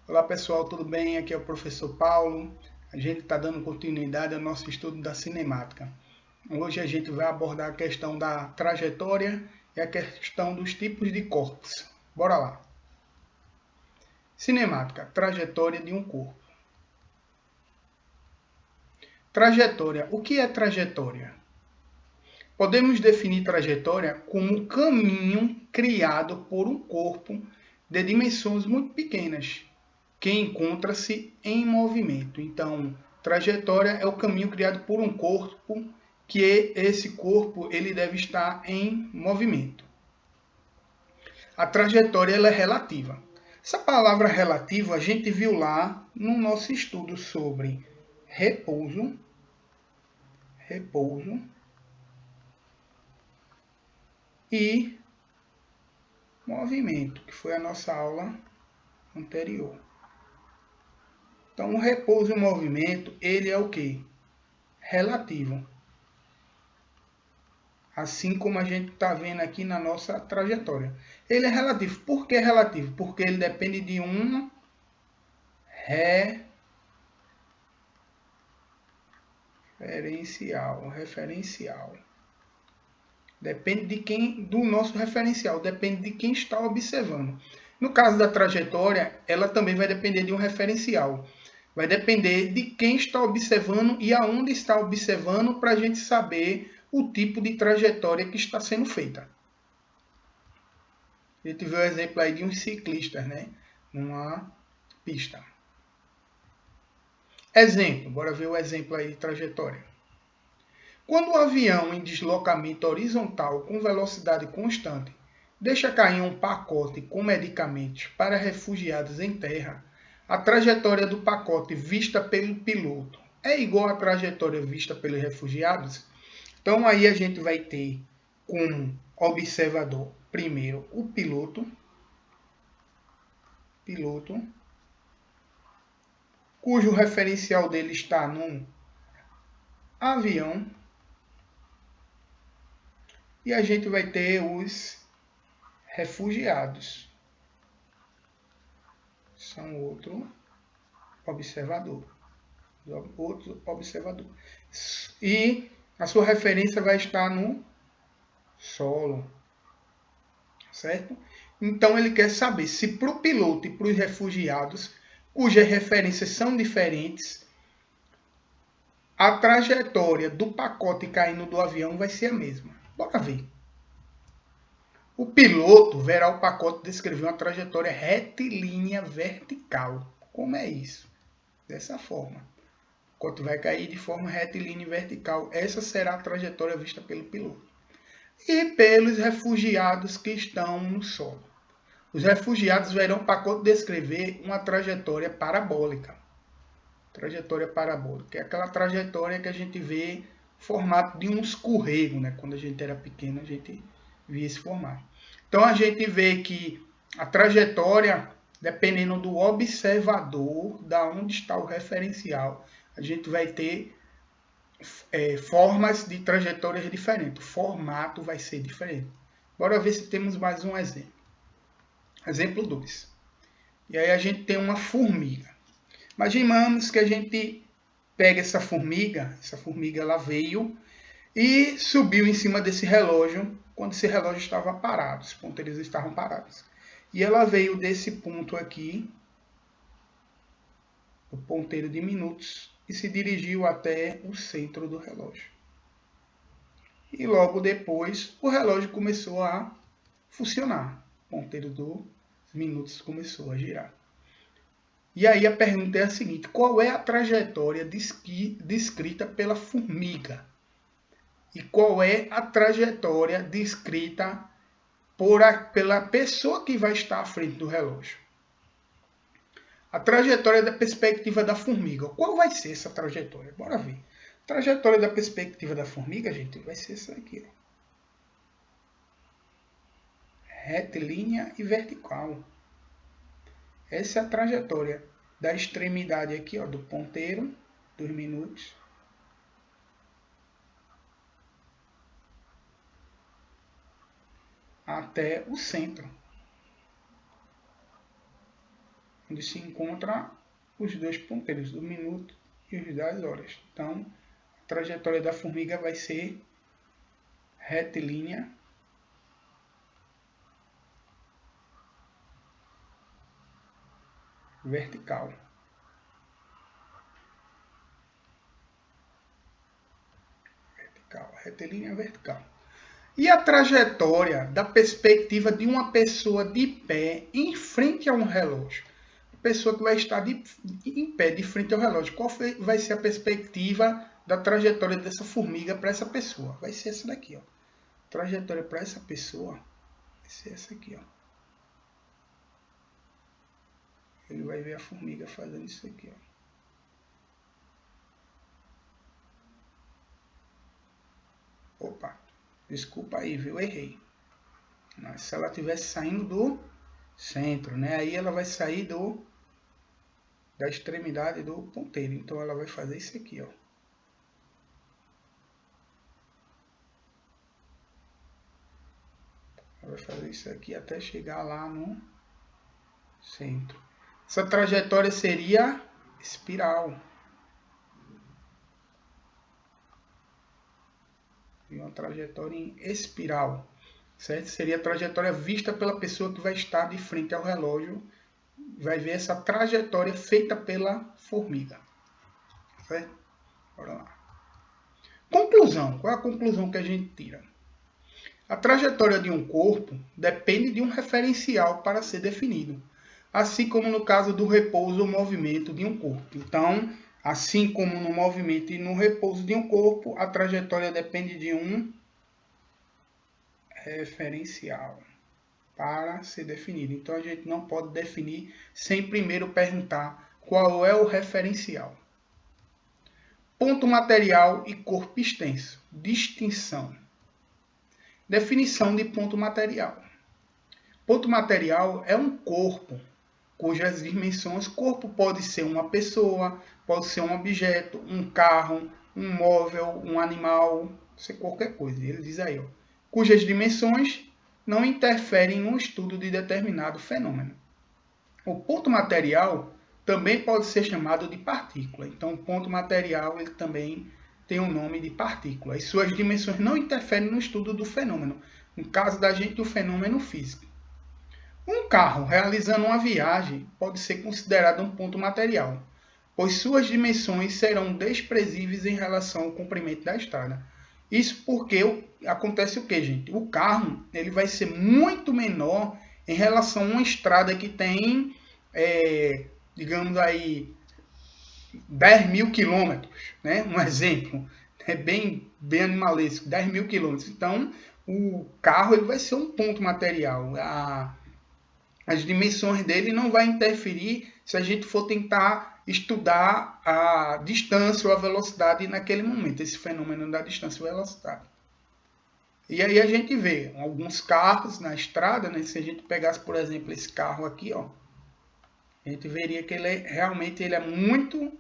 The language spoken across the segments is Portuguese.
Olá pessoal, tudo bem? Aqui é o professor Paulo. A gente está dando continuidade ao nosso estudo da cinemática. Hoje a gente vai abordar a questão da trajetória e a questão dos tipos de corpos. Bora lá! Cinemática, trajetória de um corpo. Trajetória. O que é trajetória? Podemos definir trajetória como um caminho criado por um corpo de dimensões muito pequenas, que encontra-se em movimento. Então, trajetória é o caminho criado por um corpo, que esse corpo ele deve estar em movimento. A trajetória ela é relativa. Essa palavra relativa a gente viu lá no nosso estudo sobre repouso e movimento, que foi a nossa aula anterior. Então, o repouso e o movimento, ele é o quê? Relativo. Assim como a gente está vendo aqui na nossa trajetória. Ele é relativo. Por que relativo? Porque ele depende de um referencial. Depende de quem, do nosso referencial, depende de quem está observando. No caso da trajetória, ela também vai depender de um referencial. Vai depender de quem está observando e aonde está observando para a gente saber o tipo de trajetória que está sendo feita. A gente viu o exemplo aí de uns ciclistas, né? Numa pista. Exemplo, bora ver o exemplo aí de trajetória. Quando o avião em deslocamento horizontal com velocidade constante deixa cair um pacote com medicamentos para refugiados em terra, a trajetória do pacote vista pelo piloto é igual à trajetória vista pelos refugiados? Então aí a gente vai ter como observador primeiro o piloto, cujo referencial dele está num avião, e a gente vai ter os refugiados. São outro observador. E a sua referência vai estar no solo. Certo? Então ele quer saber se para o piloto e para os refugiados, cujas referências são diferentes, a trajetória do pacote caindo do avião vai ser a mesma. Bora ver. O piloto verá o pacote descrever uma trajetória retilínea vertical. Como é isso? Dessa forma. O pacote vai cair de forma retilínea e vertical. Essa será a trajetória vista pelo piloto. E pelos refugiados que estão no solo. Os refugiados verão o pacote descrever uma trajetória parabólica. Trajetória parabólica é aquela trajetória que a gente vê formato de um escorrego, né? Quando a gente era pequeno, a gente via esse formato. Então a gente vê que a trajetória, dependendo do observador, da onde está o referencial, a gente vai ter formas de trajetórias diferentes. O formato vai ser diferente. Bora ver se temos mais um exemplo. Exemplo 2. E aí a gente tem uma formiga. Imaginamos que a gente pega essa formiga ela veio e subiu em cima desse relógio quando esse relógio estava parado, os ponteiros estavam parados. E ela veio desse ponto aqui, o ponteiro de minutos, e se dirigiu até o centro do relógio. E logo depois o relógio começou a funcionar, o ponteiro dos minutos começou a girar. E aí a pergunta é a seguinte: qual é a trajetória descrita pela formiga? E qual é a trajetória descrita pela pessoa que vai estar à frente do relógio? A trajetória da perspectiva da formiga. Qual vai ser essa trajetória? Bora ver. A trajetória da perspectiva da formiga, gente, vai ser essa aqui. Ó. Retilínea e vertical. Essa é a trajetória da extremidade aqui, ó, do ponteiro dos minutos, até o centro. onde se encontram os dois ponteiros, do minuto e os das horas. Então, a trajetória da formiga vai ser retilínea vertical. Retilínea vertical. E a trajetória da perspectiva de uma pessoa de pé em frente a um relógio? A pessoa que vai estar em pé, de frente ao relógio. Qual vai ser a perspectiva da trajetória dessa formiga para essa pessoa? Vai ser essa daqui, ó. Trajetória para essa pessoa vai ser essa aqui, ó. Ele vai ver a formiga fazendo isso aqui, ó. Opa, desculpa aí, viu? Errei. Mas se ela estivesse saindo do centro, né? Aí ela vai sair da extremidade do ponteiro. Então ela vai fazer isso aqui, ó. Ela vai fazer isso aqui até chegar lá no centro. Essa trajetória seria espiral. E uma trajetória em espiral, certo? Seria a trajetória vista pela pessoa que vai estar de frente ao relógio, vai ver essa trajetória feita pela formiga, certo? Bora lá. Conclusão. Qual é a conclusão que a gente tira? A trajetória de um corpo depende de um referencial para ser definido, assim como no caso do repouso ou movimento de um corpo. Então, assim como no movimento e no repouso de um corpo, a trajetória depende de um referencial para ser definido. Então, a gente não pode definir sem primeiro perguntar qual é o referencial. Ponto material e corpo extenso. Distinção. Definição de ponto material. Ponto material é um corpo cujas dimensões, corpo pode ser uma pessoa, pode ser um objeto, um carro, um móvel, um animal, pode ser qualquer coisa. Ele diz aí, ó, cujas dimensões não interferem no estudo de determinado fenômeno. O ponto material também pode ser chamado de partícula. Então, o ponto material ele também tem o nome de partícula. E suas dimensões não interferem no estudo do fenômeno. No caso da gente, do fenômeno físico. Um carro realizando uma viagem pode ser considerado um ponto material, pois suas dimensões serão desprezíveis em relação ao comprimento da estrada. Isso porque acontece o que, gente? O carro ele vai ser muito menor em relação a uma estrada que tem, digamos aí, 10 mil quilômetros, né? Um exemplo, é bem animalesco, 10 mil quilômetros. Então, o carro ele vai ser um ponto material. As dimensões dele não vai interferir se a gente for tentar estudar a distância ou a velocidade naquele momento, esse fenômeno da distância e velocidade. E aí a gente vê alguns carros na estrada, né? Se a gente pegasse, por exemplo, esse carro aqui, ó, a gente veria que realmente ele é muito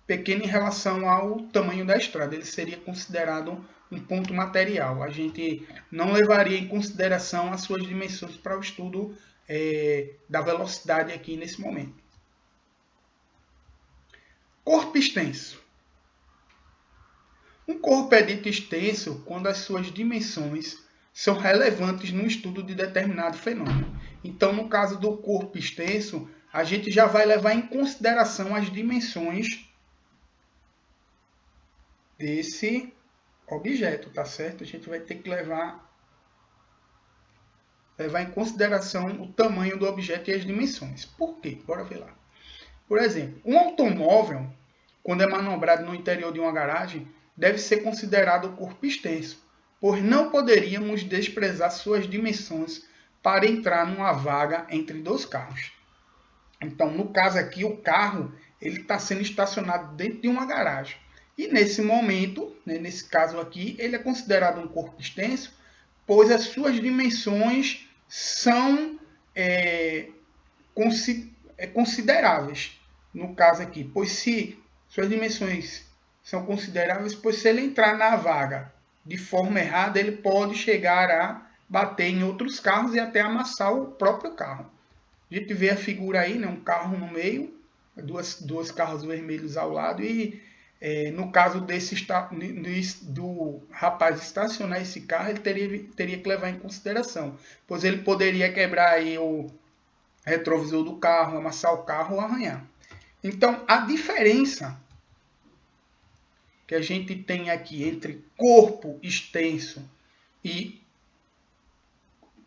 pequeno em relação ao tamanho da estrada. Ele seria considerado um ponto material. A gente não levaria em consideração as suas dimensões para o estudo da velocidade aqui nesse momento. Corpo extenso. Um corpo é dito extenso quando as suas dimensões são relevantes no estudo de determinado fenômeno. Então, no caso do corpo extenso, a gente já vai levar em consideração as dimensões desse objeto, tá certo? A gente vai ter que levar em consideração o tamanho do objeto e as dimensões. Por quê? Bora ver lá. Por exemplo, um automóvel, quando é manobrado no interior de uma garagem, deve ser considerado corpo extenso, pois não poderíamos desprezar suas dimensões para entrar numa vaga entre dois carros. Então, no caso aqui, o carro ele está sendo estacionado dentro de uma garagem. E nesse momento, né, nesse caso aqui, ele é considerado um corpo extenso, pois as suas dimensões são consideráveis. No caso aqui, pois se suas dimensões são consideráveis, pois se ele entrar na vaga de forma errada, ele pode chegar a bater em outros carros e até amassar o próprio carro. A gente vê a figura aí, né? Um carro no meio, dois carros vermelhos ao lado e no caso do rapaz estacionar esse carro, ele teria que levar em consideração, pois ele poderia quebrar aí o retrovisor do carro, amassar o carro ou arranhar. Então, a diferença que a gente tem aqui entre corpo extenso e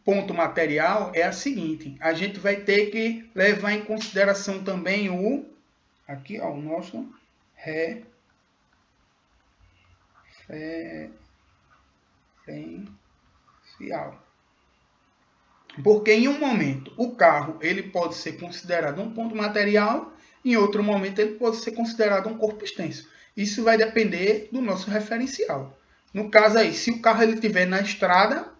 ponto material é a seguinte: a gente vai ter que levar em consideração também o nosso referencial. Porque em um momento o carro ele pode ser considerado um ponto material, em outro momento ele pode ser considerado um corpo extenso. Isso vai depender do nosso referencial. No caso aí, se o carro ele estiver na estrada,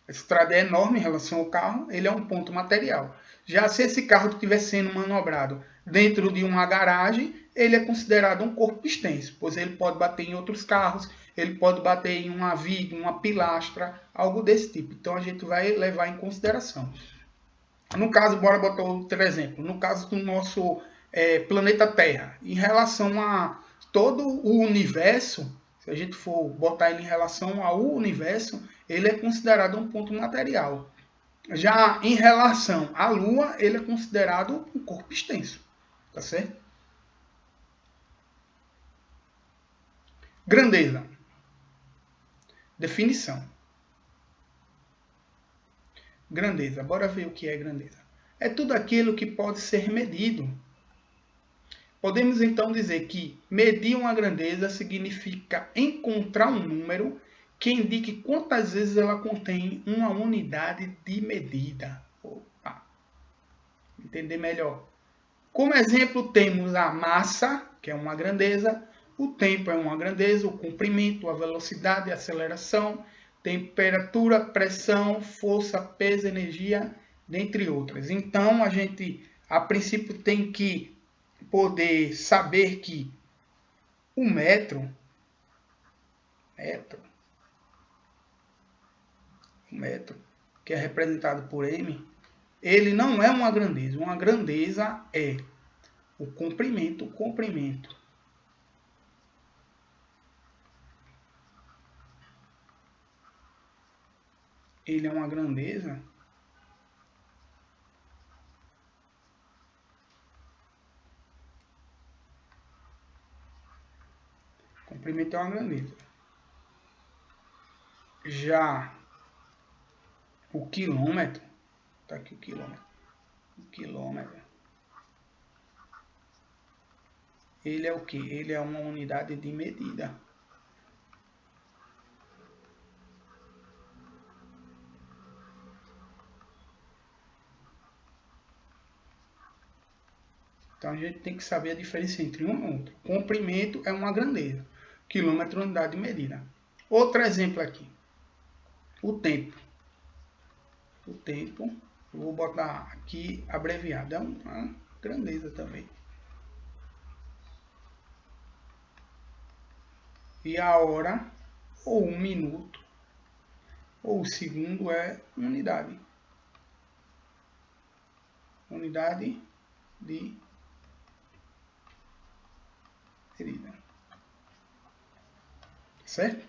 a estrada é enorme em relação ao carro, ele é um ponto material. Já se esse carro estiver sendo manobrado dentro de uma garagem, ele é considerado um corpo extenso, pois ele pode bater em outros carros, ele pode bater em uma viga, uma pilastra, algo desse tipo. Então a gente vai levar em consideração. No caso, bora botar outro exemplo. No caso do nosso planeta Terra, em relação a todo o universo, se a gente for botar ele em relação ao universo, ele é considerado um ponto material. Já em relação à Lua, ele é considerado um corpo extenso. Tá certo? Grandeza. Definição. Grandeza. Bora ver o que é grandeza. É tudo aquilo que pode ser medido. Podemos então dizer que medir uma grandeza significa encontrar um número que indique quantas vezes ela contém uma unidade de medida. Opa. Entender melhor. Como exemplo, temos a massa, que é uma grandeza, o tempo é uma grandeza, o comprimento, a velocidade, a aceleração, temperatura, pressão, força, peso, energia, dentre outras. Então, a gente, a princípio, tem que poder saber que o metro, que é representado por M, ele não é uma grandeza. Uma grandeza é o comprimento. Ele é uma grandeza. Comprimento é uma grandeza. Já o quilômetro, tá aqui o quilômetro. O quilômetro, ele é o que? Ele é uma unidade de medida. Então a gente tem que saber a diferença entre um e outro. Comprimento é uma grandeza. Quilômetro é uma unidade de medida. Outro exemplo aqui. O tempo. O tempo, eu vou botar aqui abreviado. É uma grandeza também. E a hora, ou um minuto, ou o segundo é unidade. Unidade de medida. Certo?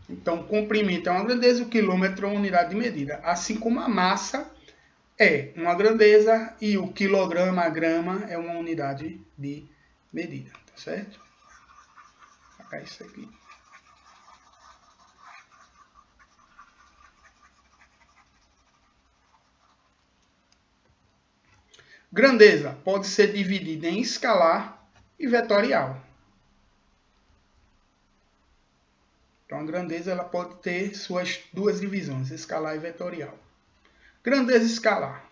Então, comprimento é uma grandeza, o quilômetro é uma unidade de medida. Assim como a massa é uma grandeza e o quilograma, a grama, é uma unidade de medida. Tá certo? Vou apagar isso aqui. Grandeza pode ser dividida em escalar e vetorial. Então, a grandeza ela pode ter suas duas divisões, escalar e vetorial. Grandeza escalar.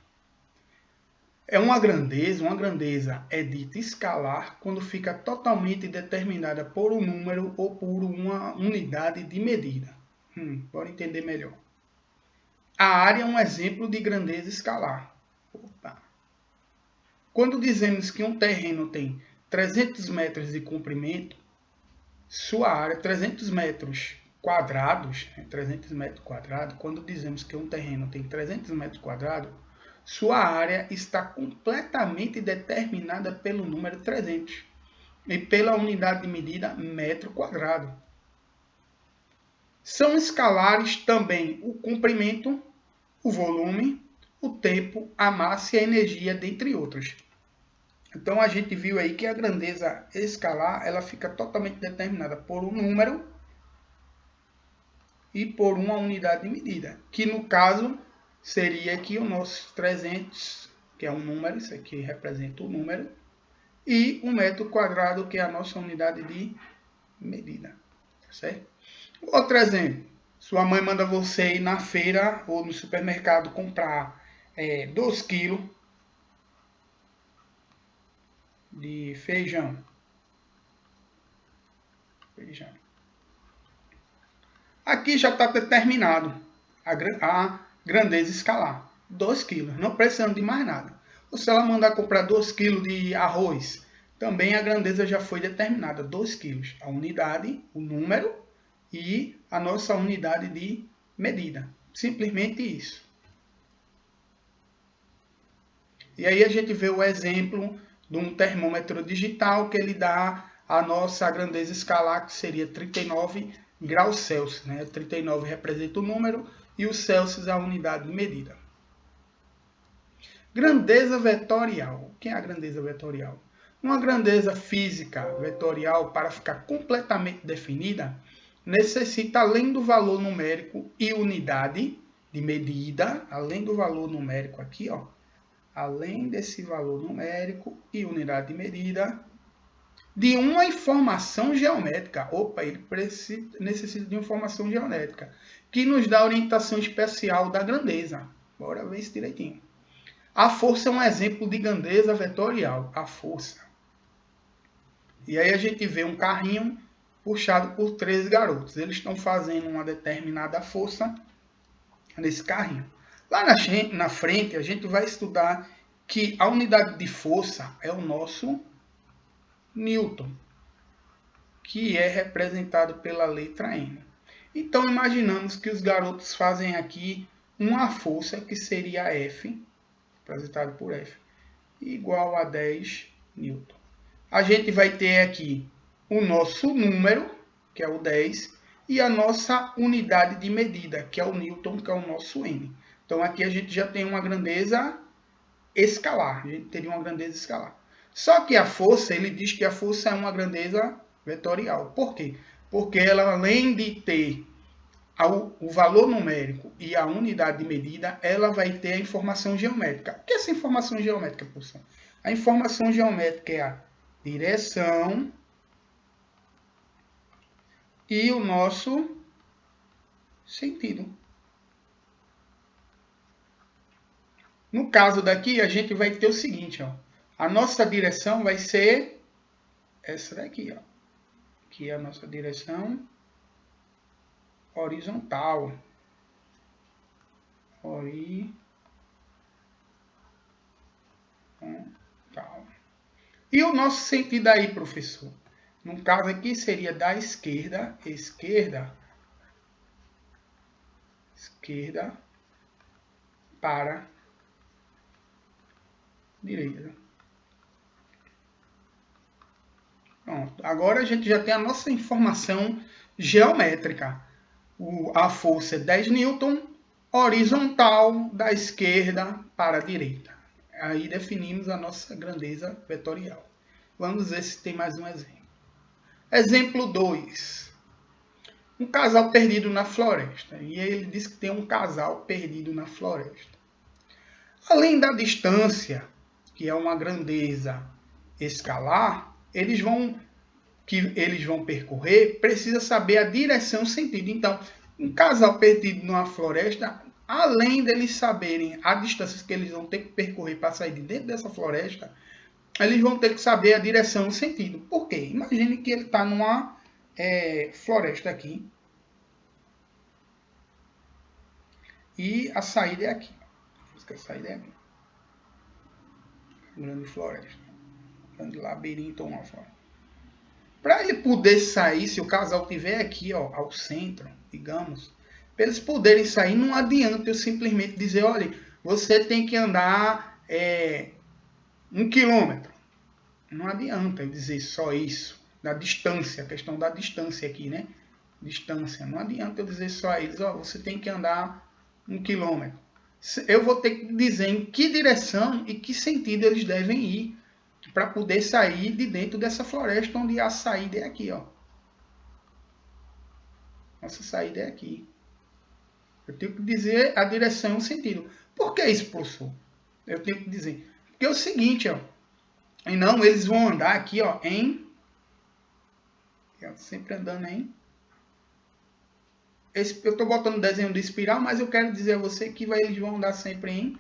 Uma grandeza é dita escalar quando fica totalmente determinada por um número ou por uma unidade de medida. Bora entender melhor. A área é um exemplo de grandeza escalar. Opa. Quando dizemos que um terreno tem 300 metros de comprimento, sua área, 300 metros quadrados, quando dizemos que um terreno tem 300 metros quadrados, sua área está completamente determinada pelo número 300 e pela unidade de medida metro quadrado. São escalares também o comprimento, o volume, o tempo, a massa e a energia, dentre outros. Então a gente viu aí que a grandeza escalar ela fica totalmente determinada por um número e por uma unidade de medida, que no caso seria aqui o nosso 300, que é um número, isso aqui representa o número, e um metro quadrado, que é a nossa unidade de medida. Certo? Outro exemplo, sua mãe manda você ir na feira ou no supermercado comprar 2 kg de feijão. Aqui já está determinado a grandeza escalar. 2 kg, não precisando de mais nada. Ou se ela mandar comprar 2 kg de arroz, também a grandeza já foi determinada. 2 kg, a unidade, o número e a nossa unidade de medida. Simplesmente isso. E aí a gente vê o exemplo de um termômetro digital que ele dá a nossa grandeza escalar, que seria 39 graus Celsius. Né? 39 representa o número e o Celsius a unidade de medida. Grandeza vetorial. O que é a grandeza vetorial? Uma grandeza física vetorial, para ficar completamente definida, necessita, além do valor numérico e unidade de medida, além do valor numérico aqui, ó, além desse valor numérico e unidade de medida, de uma informação geométrica. Opa, ele necessita de uma informação geométrica, que nos dá a orientação especial da grandeza. Bora ver isso direitinho. A força é um exemplo de grandeza vetorial. A força. E aí a gente vê um carrinho puxado por 3 garotos. Eles estão fazendo uma determinada força nesse carrinho. Lá na frente, a gente vai estudar que a unidade de força é o nosso Newton, que é representado pela letra N. Então, imaginamos que os garotos fazem aqui uma força que seria F, representado por F, igual a 10 Newton. A gente vai ter aqui o nosso número, que é o 10, e a nossa unidade de medida, que é o Newton, que é o nosso N. Então, aqui a gente já tem uma grandeza escalar. A gente teria uma grandeza escalar. Só que a força, ele diz que a força é uma grandeza vetorial. Por quê? Porque ela, além de ter o valor numérico e a unidade de medida, ela vai ter a informação geométrica. O que é essa informação geométrica, professor? A informação geométrica é a direção e o nosso sentido. No caso daqui, a gente vai ter o seguinte, ó. A nossa direção vai ser essa daqui, ó. Que é a nossa direção horizontal. Horizontal. E o nosso sentido aí, professor? No caso aqui seria da esquerda para direita. Pronto. Agora a gente já tem a nossa informação geométrica. A força é 10 newton, horizontal, da esquerda para a direita. Aí definimos a nossa grandeza vetorial. Vamos ver se tem mais um exemplo. Exemplo 2. Um casal perdido na floresta. E ele diz que tem um casal perdido na floresta. Além da distância, que é uma grandeza escalar, eles vão percorrer, precisa saber a direção e o sentido. Então, um casal perdido numa floresta, além deles saberem a distância que eles vão ter que percorrer para sair de dentro dessa floresta, eles vão ter que saber a direção e o sentido. Por quê? Imagine que ele está numa floresta aqui. E a saída é aqui. A saída é aqui. Grande floresta. Grande labirinto ou uma floresta. Para ele poder sair, se o casal estiver aqui, ó, ao centro, digamos, para eles poderem sair, não adianta eu simplesmente dizer, olha, você tem que andar 1 quilômetro. Não adianta eu dizer só isso, da distância, a questão da distância aqui, né? Distância. Não adianta eu dizer só a eles, ó, você tem que andar 1 quilômetro. Eu vou ter que dizer em que direção e que sentido eles devem ir para poder sair de dentro dessa floresta onde a saída é aqui, ó. Nossa saída é aqui. Eu tenho que dizer a direção e o sentido. Por que isso, professor? Eu tenho que dizer. Porque é o seguinte, ó. E não, eles vão andar aqui, ó, em... Sempre andando em... Eu estou botando desenho de espiral, mas eu quero dizer a você que eles vão andar sempre em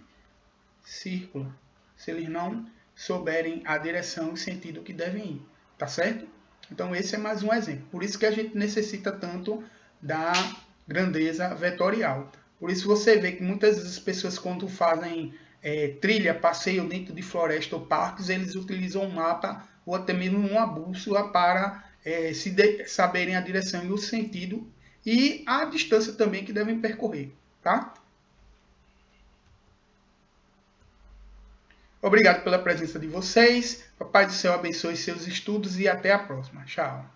círculo. Se eles não souberem a direção e o sentido que devem ir. Tá certo? Então esse é mais um exemplo. Por isso que a gente necessita tanto da grandeza vetorial. Por isso você vê que muitas vezes as pessoas, quando fazem trilha, passeio dentro de floresta ou parques, eles utilizam um mapa ou até mesmo uma bússola para saberem a direção e o sentido e a distância também que devem percorrer. Tá? Obrigado pela presença de vocês. Papai do Céu abençoe seus estudos e até a próxima. Tchau.